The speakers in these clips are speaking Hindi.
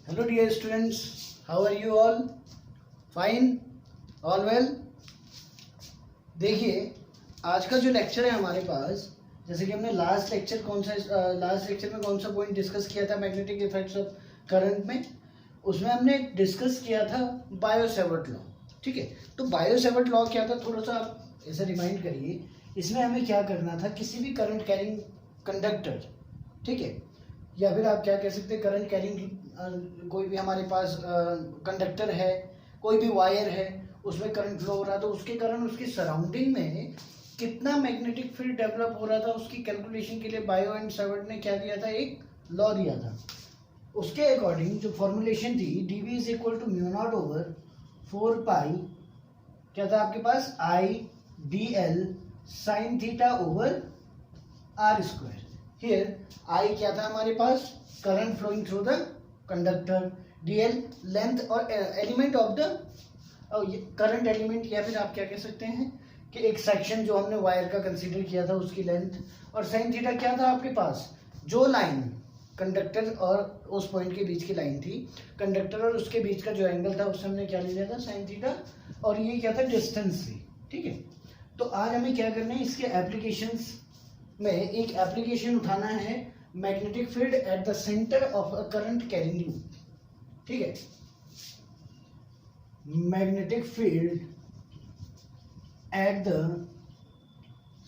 Hello dear students, how are you all? Fine? All well? देखिए आज का जो लेक्चर है हमारे पास, जैसे कि हमने लास्ट लेक्चर में कौन सा पॉइंट डिस्कस किया था मैग्नेटिक इफेक्ट्स ऑफ करंट में, उसमें हमने डिस्कस किया था बायो-सेवर्ट लॉ। ठीक है, तो बायो-सेवर्ट लॉ क्या था, थोड़ा सा आप ऐसे रिमाइंड करिए। इसमें हमें क्या करना था, किसी भी करंट कैरिंग कंडक्टर, ठीक है, या फिर आप क्या कह सकते हैं करंट कैरिंग कोई भी हमारे पास कंडक्टर है, कोई भी वायर है, उसमें करंट फ्लो हो रहा था, तो उसके कारण उसकी सराउंडिंग में कितना मैग्नेटिक फील्ड डेवलप हो रहा था, उसकी कैलकुलेशन के लिए बायो एंड सेवर्ट ने क्या दिया था, एक लॉ दिया था। उसके अकॉर्डिंग जो फॉर्मुलेशन थी dv is equal to mu not over 4 pi, क्या था आपके पास, I D L sine theta over R square. Here I क्या था हमारे पास, current flowing through the conductor, dl length और element of the current element, या फिर आप क्या कह सकते हैं कि एक सेक्शन जो हमने वायर का कंसीडर किया था उसकी लेंथ, और साइन थीटा क्या था आपके पास, जो लाइन कंडक्टर और उस पॉइंट के बीच की लाइन थी, कंडक्टर और उसके बीच का जो एंगल था उससे हमने क्या ले लिया था, साइन थीटा, और ये क्या था, डिस्टेंस थी। ठीक है, तो आज हमें क्या करना है, इसके एप्लीकेशंस में एक एप्लीकेशन उठाना है, magnetic field at the centre of a current carrying loop. ठीक है, magnetic field at the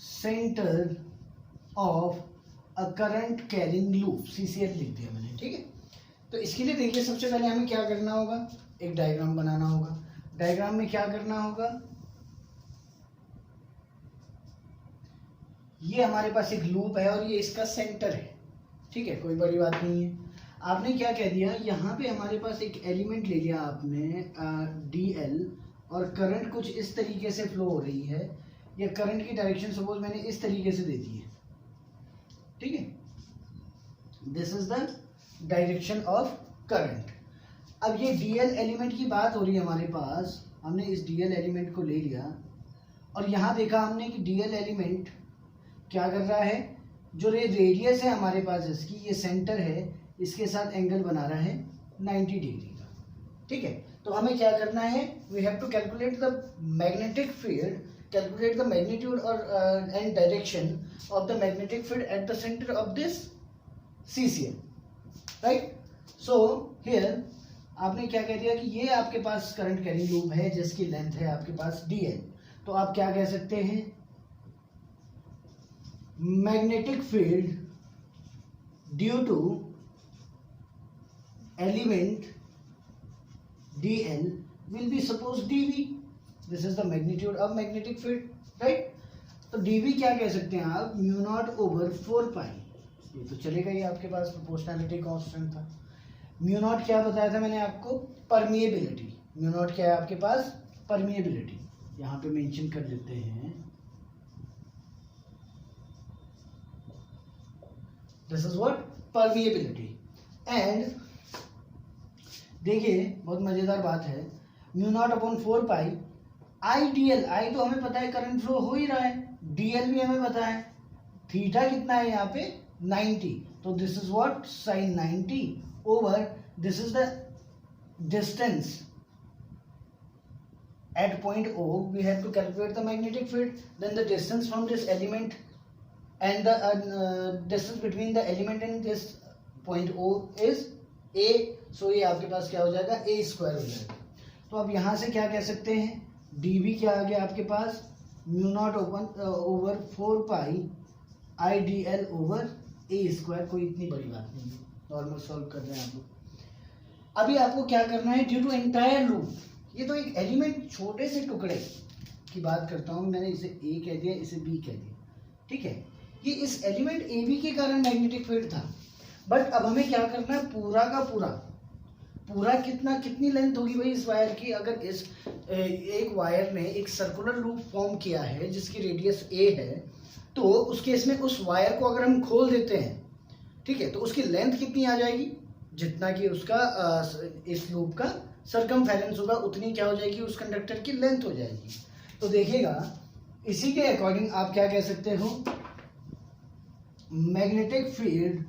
centre of a current carrying loop, CCL लिख दिया मैंने। ठीक है, तो इसके लिए देखिए सबसे पहले हमें क्या करना होगा, एक डायग्राम बनाना होगा। डायग्राम में क्या करना होगा, ये हमारे पास एक लूप है और ये इसका सेंटर है। ठीक है, कोई बड़ी बात नहीं है। आपने क्या कह दिया, यहाँ पे हमारे पास एक एलिमेंट ले लिया आपने DL, और करंट कुछ इस तरीके से फ्लो हो रही है, या करंट की डायरेक्शन सपोज मैंने इस तरीके से दे दी है। ठीक है, this is the direction of current. अब ये DL एलिमेंट की बात हो रही है हमारे पास, हमने इस DL एलिमेंट को ले लिया और यहाँ देखा हमने कि DL एलिमेंट क्या कर रहा है, जो रेडियस है हमारे पास इसकी, ये सेंटर है, इसके साथ एंगल बना रहा है 90 डिग्री का। ठीक है, तो हमें क्या करना है, we have to calculate the magnetic field, calculate the magnitude और and direction of the magnetic field at the centre of this CCL, right. So here आपने क्या कह दिया कि ये आपके पास करंट कैरिंग लूप है जिसकी लेंथ है आपके पास DL, तो आप क्या कह सकते हैं, magnetic field due to element DL will be suppose dV, this is the magnitude of magnetic field, right। तो dV क्या कह सकते हैं आप, म्यू नॉट ओवर 4 पाई, ये तो चलेगा, ये आपके पास प्रोपोर्शनैलिटी कांस्टेंट था। म्यू नॉट क्या बताया था मैंने आपको, परमिएबिलिटी, म्यू नॉट क्या है आपके पास, परमिएबिलिटी, यहाँ पे मेंशन कर देते हैं, this is what, permeability. And देखिए बहुत मजेदार बात है, mu naught upon 4 pi I DL, आई तो हमें पता है करंट फ्लो हो ही रहा है, DL भी हमें पता है, थीटा कितना है यहाँ पे 90, तो this is what, sine 90 over, this is the distance at point O, we have to calculate the magnetic field, then the distance from this element and the distance between the element and this point O is A, so ये आपके पास क्या हो जाएगा, A स्क्वायर हो जाएगा। तो अब यहाँ से क्या कह सकते हैं, dV क्या आ गया आपके पास, mu not over 4 pi I DL over A square, कोई इतनी बड़ी बात नहीं है, नॉर्मल सॉल्व कर रहे हैं आप लोग। अभी आपको क्या करना है, ड्यू टू एंटायर लूप, ये तो एक एलिमेंट छोटे से टुकड़े की बात करता हूँ, मैंने इसे A कह दिया, इसे B कह दिया। ठीक है, ये इस एलिमेंट AB के कारण मैग्नेटिक फील्ड था, बट अब हमें क्या करना है, पूरा का पूरा कितनी लेंथ होगी भाई इस वायर की, अगर इस एक वायर ने एक सर्कुलर लूप फॉर्म किया है जिसकी रेडियस A है, तो उस केस में उस वायर को अगर हम खोल देते हैं, ठीक है, तो उसकी लेंथ कितनी आ जाएगी, जितना कि उसका इस लूप का सरकमफेरेंस होगा, उतनी क्या हो जाएगी, उस कंडक्टर की लेंथ हो जाएगी। तो देखिएगा इसी के अकॉर्डिंग आप क्या कह सकते हो, magnetic field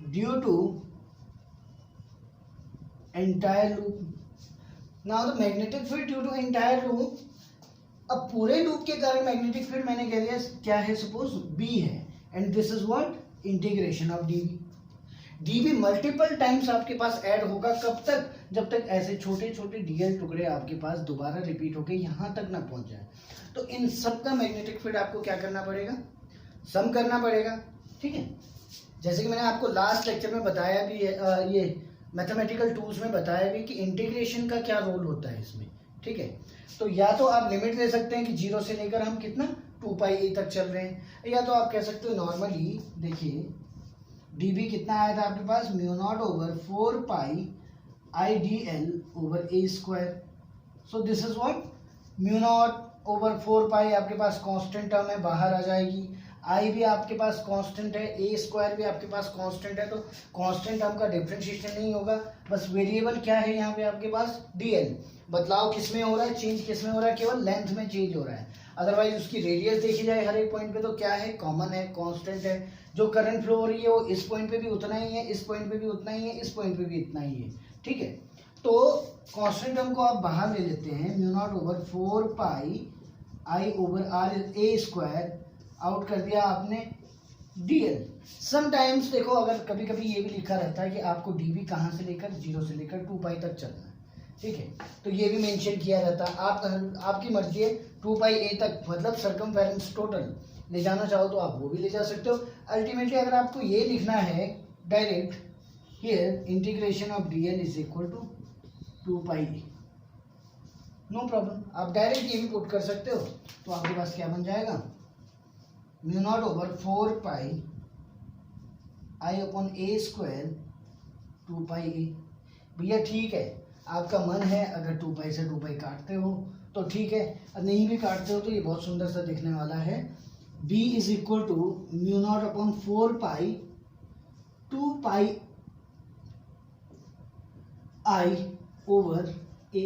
due to entire loop. Now the magnetic field due to entire loop, अब पूरे लूप के कारण मैग्नेटिक फील्ड मैंने कह दिया क्या है, सपोज बी है, and this is what integration of DV. DV multiple times आपके पास ऐड होगा, कब तक, जब तक ऐसे छोटे छोटे डीएल टुकड़े आपके पास दोबारा रिपीट होके यहां तक ना पहुंच जाए। तो इन सब का मैग्नेटिक फील्ड आपको क्या करना पड़ेगा, सम करना पड़ेगा, ठीक है। जैसे कि मैंने आपको लास्ट लेक्चर में बताया भी है, ये मैथमेटिकल टूल्स में बताया भी कि इंटीग्रेशन का क्या रोल होता है इसमें, ठीक है। तो या तो आप लिमिट ले सकते हैं कि 0 से लेकर हम कितना 2 पाई ए तक चल रहे हैं, या तो आप कह सकते हो नॉर्मली, देखिए डीबी कितना आया था आपके पास, mu not over 4 pi I D L over a square. So this is what, mu not over 4 pi आपके पास कांस्टेंट टर्म है, बाहर आ जाएगी, आई भी आपके पास कांस्टेंट है, ए स्क्वायर भी आपके पास कांस्टेंट है, तो कांस्टेंट टर्म का डिफरेंशिएशन नहीं होगा, बस वेरिएबल क्या है यहाँ पे आपके पास डीएल। बदलाव किस में हो रहा है, चेंज किस में हो रहा है, केवल लेंथ में चेंज हो रहा है, अदरवाइज उसकी रेडियस देखी जाए हर एक पॉइंट पे तो क्या है, कॉमन है, कांस्टेंट है। जो करंट फ्लो हो रही है वो इस पॉइंट पे भी उतना ही है, इस पॉइंट पे भी उतना ही है, इस पॉइंट पे भी इतना ही है, ठीक है। तो कांस्टेंट टर्म को आप बाहर ले लेते हैं, mu not over 4 pi I over R A square, out कर दिया आपने डीएल। समटाइम्स देखो अगर कभी कभी ये भी लिखा रहता है कि आपको डीवी कहाँ से लेकर 0 से लेकर 2 पाई तक चलना है, ठीक है, तो ये भी मेंशन किया रहता है। आपकी मर्जी है 2 पाई ए तक, मतलब सर्कमफेरेंस टोटल ले जाना चाहो तो आप वो भी ले जा सकते हो। अल्टीमेटली अगर आपको ये लिखना है direct, here integration of DL is equal to 2 pi A, no problem, आप डायरेक्ट ये भी पुट कर सकते हो। तो आपके पास क्या बन जाएगा, म्यू नॉट ओवर 4 पाई आई अपॉन ए स्क्वायर 2 पाई ए। भैया ठीक है, आपका मन है अगर 2 पाई से 2 पाई काटते हो तो ठीक है, अब नहीं भी काटते हो तो ये बहुत सुंदर सा दिखने वाला है, b is equal to mu naught upon 4 pi 2 pi I over a.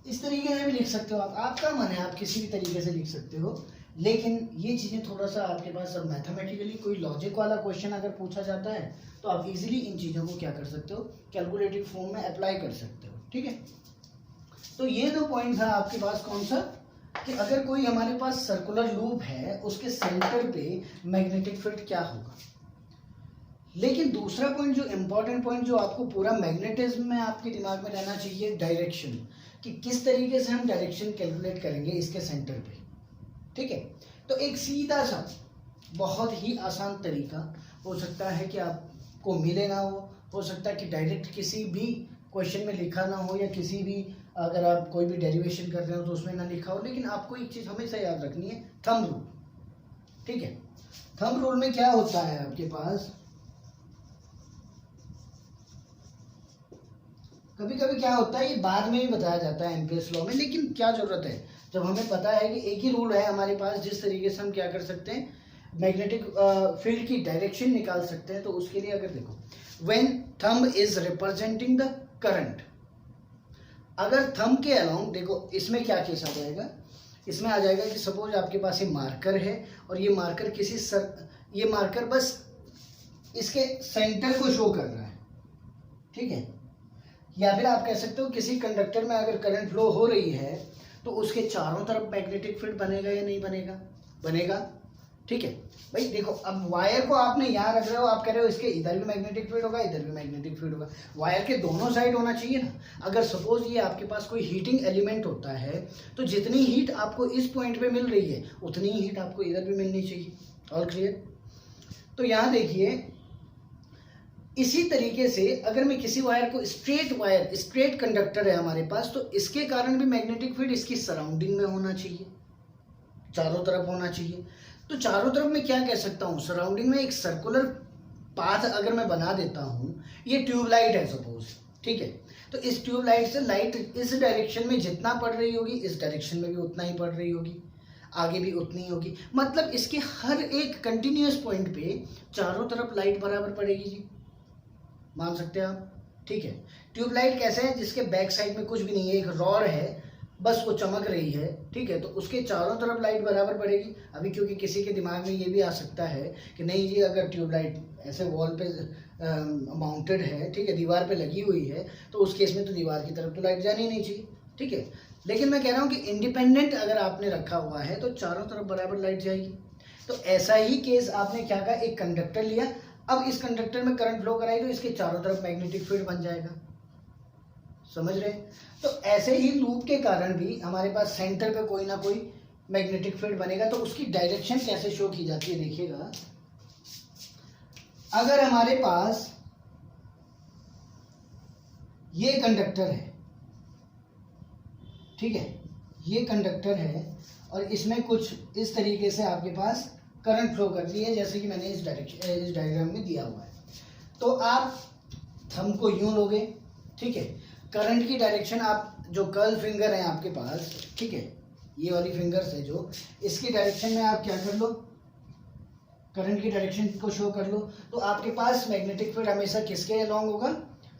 इस तरीके से भी लिख सकते हो आप, आपका मन है, आप किसी भी तरीके से लिख सकते हो, लेकिन ये चीज़ें थोड़ा सा आपके पास अब मैथमेटिकली कोई लॉजिक वाला क्वेश्चन अगर पूछा जाता है तो आप इजीली इन चीज़ों को क्या कर सकते हो, कैलकुलेटिव फॉर्म में अप्लाई कर सकते हो, ठीक है। तो ये दो पॉइंट था आपके पास, कौन सा, कि अगर कोई हमारे पास सर्कुलर लूप है उसके सेंटर पे मैग्नेटिक फील्ड क्या होगा। लेकिन दूसरा पॉइंट जो इम्पोर्टेंट पॉइंट जो आपको पूरा मैग्नेटिज्म में आपके दिमाग में रहना चाहिए, डायरेक्शन, कि किस तरीके से हम डायरेक्शन कैलकुलेट करेंगे इसके सेंटर पे, ठीक है। तो एक सीधा सा बहुत ही आसान तरीका हो सकता है कि आपको मिले ना हो सकता है कि डायरेक्ट किसी भी क्वेश्चन में लिखा ना हो, या किसी भी अगर आप कोई भी डेरिवेशन कर रहे हो तो उसमें ना लिखा हो, लेकिन आपको एक चीज़ हमेशा याद रखनी है, थंब रूल, ठीक है। थंब रूल में क्या होता है आपके पास, कभी कभी क्या होता है, ये बाद में भी बताया जाता है एम्पियर्स लॉ में, लेकिन क्या जरूरत है जब हमें पता है कि एक ही रूल है हमारे पास जिस तरीके से हम क्या कर सकते हैं, मैग्नेटिक फील्ड की डायरेक्शन निकाल सकते हैं। तो उसके लिए अगर देखो, when thumb is representing the current, अगर थंब के अलोंग देखो इसमें क्या केस आ जाएगा, इसमें आ जाएगा कि सपोज आपके पास ये मार्कर है और ये मार्कर ये मार्कर बस इसके सेंटर को शो कर रहा है, ठीक है। या फिर आप कह सकते हो किसी कंडक्टर में अगर करंट फ्लो हो रही है तो उसके चारों तरफ मैग्नेटिक फील्ड बनेगा या नहीं बनेगा, बनेगा, ठीक है। भाई देखो, अब वायर को आपने यहाँ रख रहे हो, आप कह रहे हो इसके इधर भी मैग्नेटिक फील्ड होगा, इधर भी मैग्नेटिक फील्ड होगा, वायर के दोनों साइड होना चाहिए ना। अगर सपोज ये आपके पास कोई हीटिंग एलिमेंट होता है तो जितनी हीट आपको इस पॉइंट पे मिल रही है उतनी ही हीट आपको इधर भी मिलनी चाहिए। All clear. तो यहाँ देखिए, इसी तरीके से अगर मैं किसी वायर को स्ट्रेट कंडक्टर है हमारे पास, तो इसके कारण भी मैग्नेटिक फील्ड इसकी सराउंडिंग में होना चाहिए, चारों तरफ होना चाहिए। तो चारों तरफ मैं क्या कह सकता हूँ, सराउंडिंग में एक सर्कुलर पाथ अगर मैं बना देता हूँ, ये ट्यूबलाइट है सपोज, ठीक है। तो इस ट्यूबलाइट से लाइट इस डायरेक्शन में जितना पड़ रही होगी, इस डायरेक्शन में भी उतना ही पड़ रही होगी, आगे भी उतनी होगी, मतलब इसके हर एक कंटिन्यूअस पॉइंट पे चारों तरफ लाइट बराबर पड़ेगी जी, मान सकते हैं आप, ठीक है। ट्यूबलाइट कैसे है, जिसके बैक साइड में कुछ भी नहीं है, एक रॉड है, बस वो चमक रही है, ठीक है। तो उसके चारों तरफ लाइट बराबर पड़ेगी। अभी क्योंकि किसी के दिमाग में ये भी आ सकता है कि नहीं जी, अगर ट्यूबलाइट ऐसे वॉल पे माउंटेड है, ठीक है, दीवार पे लगी हुई है, तो उस केस में तो दीवार की तरफ तो लाइट जानी नहीं चाहिए, ठीक है। लेकिन मैं कह रहा हूँ कि इंडिपेंडेंट अगर आपने रखा हुआ है तो चारों तरफ बराबर लाइट जाएगी। तो ऐसा ही केस आपने क्या कहा, एक कंडक्टर लिया, अब इस कंडक्टर में करंट फ्लो कराई तो इसके चारों तरफ मैग्नेटिक फील्ड बन जाएगा, समझ रहे हैं। तो ऐसे ही लूप के कारण भी हमारे पास सेंटर पे कोई ना कोई मैग्नेटिक फील्ड बनेगा। तो उसकी डायरेक्शन कैसे शो की जाती है, देखिएगा, अगर हमारे पास ये कंडक्टर है, ठीक है, ये कंडक्टर है और इसमें कुछ इस तरीके से आपके पास करंट फ्लो कर रही है, जैसे कि मैंने इस डायग्राम में दिया हुआ है। तो आप थंब को यूं लोगे, ठीक है, करंट की डायरेक्शन आप जो कर्ल फिंगर है आपके पास, ठीक है, ये वाली फिंगर्स है जो, इसकी डायरेक्शन में आप क्या कर लो, करंट की डायरेक्शन को शो कर लो। तो आपके पास मैग्नेटिक फील्ड हमेशा किसके अलोंग होगा,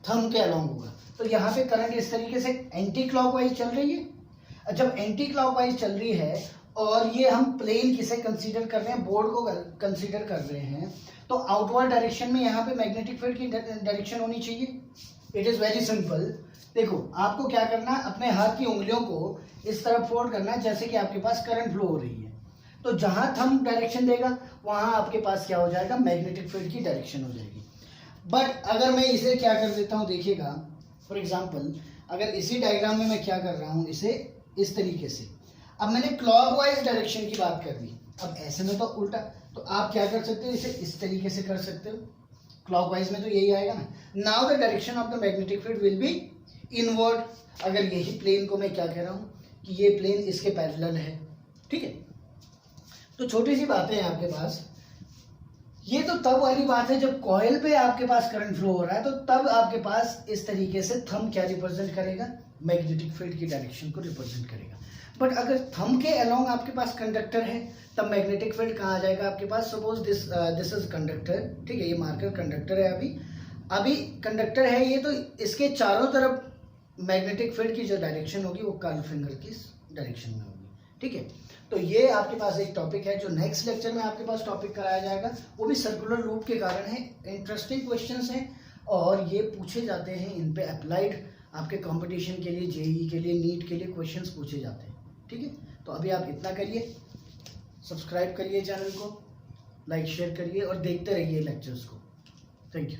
थंब के अलोंग होगा। तो यहाँ पे करंट इस तरीके से एंटी क्लॉकवाइज चल रही है। जब एंटी क्लॉकवाइज चल रही है और ये हम प्लेन किसे कंसीडर कर रहे हैं, बोर्ड को कंसीडर कर रहे हैं, तो आउटवर्ड डायरेक्शन में यहाँ पे मैग्नेटिक फील्ड की डायरेक्शन होनी चाहिए। It is very simple. देखो, आपको क्या करना है, अपने हाथ की उंगलियों को इस तरफ फोल्ड करना है जैसे कि आपके पास करंट फ्लो हो रही है। तो जहां थंब डायरेक्शन देगा वहां आपके पास क्या हो जाएगा, मैग्नेटिक फील्ड की डायरेक्शन हो जाएगी। बट अगर मैं इसे क्या कर देता हूं, देखिएगा, फॉर एग्जांपल अगर इसी डायग्राम में मैं क्या कर रहा हूं, इसे इस तरीके से, अब मैंने क्लॉकवाइज डायरेक्शन की बात कर दी, अब ऐसे में तो उल्टा, तो आप क्या कर सकते हो, इसे इस तरीके से कर सकते हो, क्लॉकवाइज में तो यही आएगा ना। Now the direction of the magnetic field will be inward. अगर यही प्लेन को मैं क्या कह रहा हूं कि ये प्लेन इसके पैरेलल है, ठीक है। तो छोटी सी बातें हैं आपके पास। ये तो तब वाली बात है जब कॉइल पे आपके पास करंट फ्लो हो रहा है, तो तब आपके पास इस तरीके से थंब क्या रिप्रेजेंट करेगा, मैग्नेटिक फील्ड की डायरेक्शन को रिप्रेजेंट करेगा। बट अगर थंब के अलोंग आपके पास कंडक्टर है, तब मैग्नेटिक फील्ड कहाँ आ जाएगा आपके पास, सपोज दिस इज कंडक्टर, ठीक है, ये मार्कर कंडक्टर है, अभी कंडक्टर है ये, तो इसके चारों तरफ मैग्नेटिक फील्ड की जो डायरेक्शन होगी वो कर्ल फिंगर की डायरेक्शन में होगी, ठीक है। तो ये आपके पास एक टॉपिक है जो नेक्स्ट लेक्चर में आपके पास टॉपिक कराया जाएगा, वो भी सर्कुलर लूप के कारण है। इंटरेस्टिंग क्वेश्चंस हैं और ये पूछे जाते हैं, इन पे अप्लाइड आपके कंपटीशन के लिए, जेईई के लिए, नीट के लिए क्वेश्चंस पूछे जाते हैं, ठीक है। तो अभी आप इतना करिए, सब्सक्राइब करिए चैनल को, लाइक शेयर करिए और देखते रहिए लेक्चर्स को। Thank you.